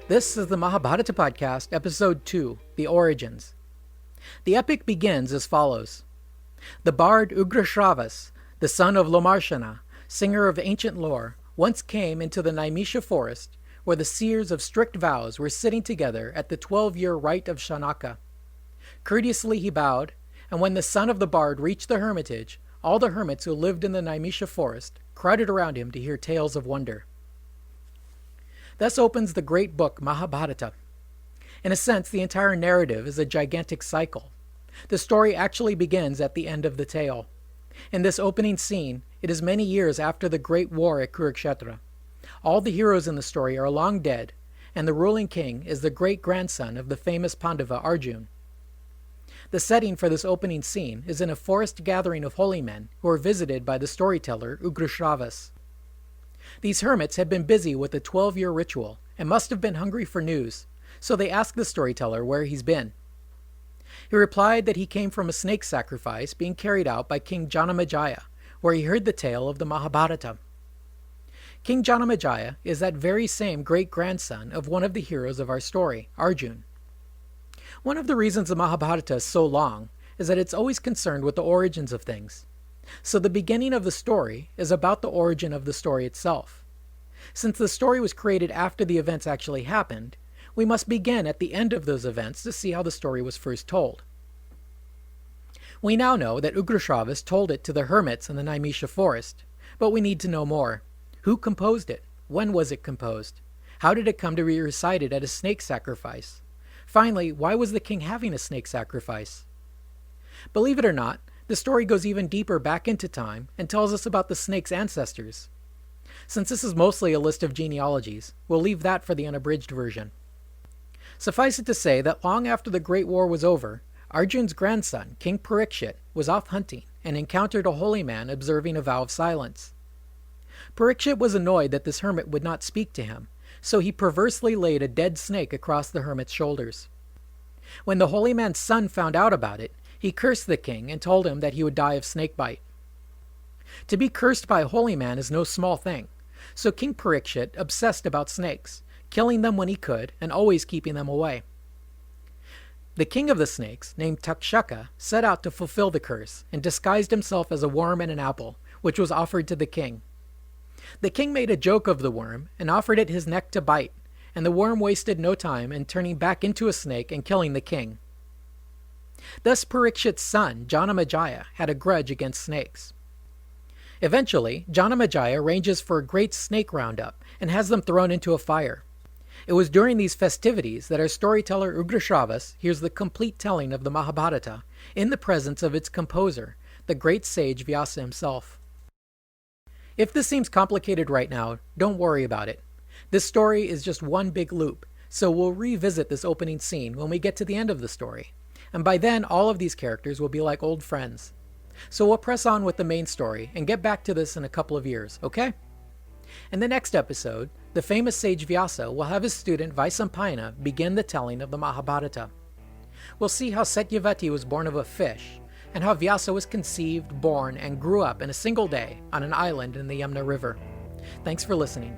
This is the Mahabharata podcast, Episode 2, The Origins. The epic begins as follows. The bard Ugrasravas, the son of Lomarshana, singer of ancient lore, once came into the Naimisha forest, where the seers of strict vows were sitting together at the 12-year rite of Shanaka. Courteously he bowed, and when the son of the bard reached the hermitage, all the hermits who lived in the Naimisha forest crowded around him to hear tales of wonder. Thus opens the great book Mahabharata. In a sense, the entire narrative is a gigantic cycle. The story actually begins at the end of the tale. In this opening scene, it is many years after the great war at Kurukshetra. All the heroes in the story are long dead, and the ruling king is the great-grandson of the famous Pandava Arjun. The setting for this opening scene is in a forest gathering of holy men who are visited by the storyteller Ugrasravas. These hermits had been busy with the 12-year ritual and must have been hungry for news, so they asked the storyteller where he's been. He replied that he came from a snake sacrifice being carried out by King Janamejaya, where he heard the tale of the Mahabharata. King Janamejaya is that very same great-grandson of one of the heroes of our story, Arjun. One of the reasons the Mahabharata is so long is that it's always concerned with the origins of things. So the beginning of the story is about the origin of the story itself. Since the story was created after the events actually happened, we must begin at the end of those events to see how the story was first told. We now know that Ugrasravas told it to the hermits in the Naimisha forest, but we need to know more. Who composed it? When was it composed? How did it come to be recited at a snake sacrifice? Finally, why was the king having a snake sacrifice? Believe it or not, the story goes even deeper back into time and tells us about the snake's ancestors. Since this is mostly a list of genealogies, we'll leave that for the unabridged version. Suffice it to say that long after the Great War was over, Arjun's grandson, King Parikshit, was off hunting and encountered a holy man observing a vow of silence. Parikshit was annoyed that this hermit would not speak to him, so he perversely laid a dead snake across the hermit's shoulders. When the holy man's son found out about it, he cursed the king and told him that he would die of snakebite. To be cursed by a holy man is no small thing, so King Parikshit obsessed about snakes, killing them when he could and always keeping them away. The king of the snakes, named Takshaka, set out to fulfill the curse and disguised himself as a worm and an apple, which was offered to the king. The king made a joke of the worm and offered it his neck to bite, and the worm wasted no time in turning back into a snake and killing the king. Thus Parikshit's son, Janamejaya, had a grudge against snakes. Eventually, Janamejaya arranges for a great snake roundup and has them thrown into a fire. It was during these festivities that our storyteller Ugrasravas hears the complete telling of the Mahabharata in the presence of its composer, the great sage Vyasa himself. If this seems complicated right now, don't worry about it. This story is just one big loop, so we'll revisit this opening scene when we get to the end of the story. And by then, all of these characters will be like old friends. So we'll press on with the main story and get back to this in a couple of years, okay? In the next episode, the famous sage Vyasa will have his student Vaisampayana begin the telling of the Mahabharata. We'll see how Satyavati was born of a fish, and how Vyasa was conceived, born, and grew up in a single day on an island in the Yamuna River. Thanks for listening.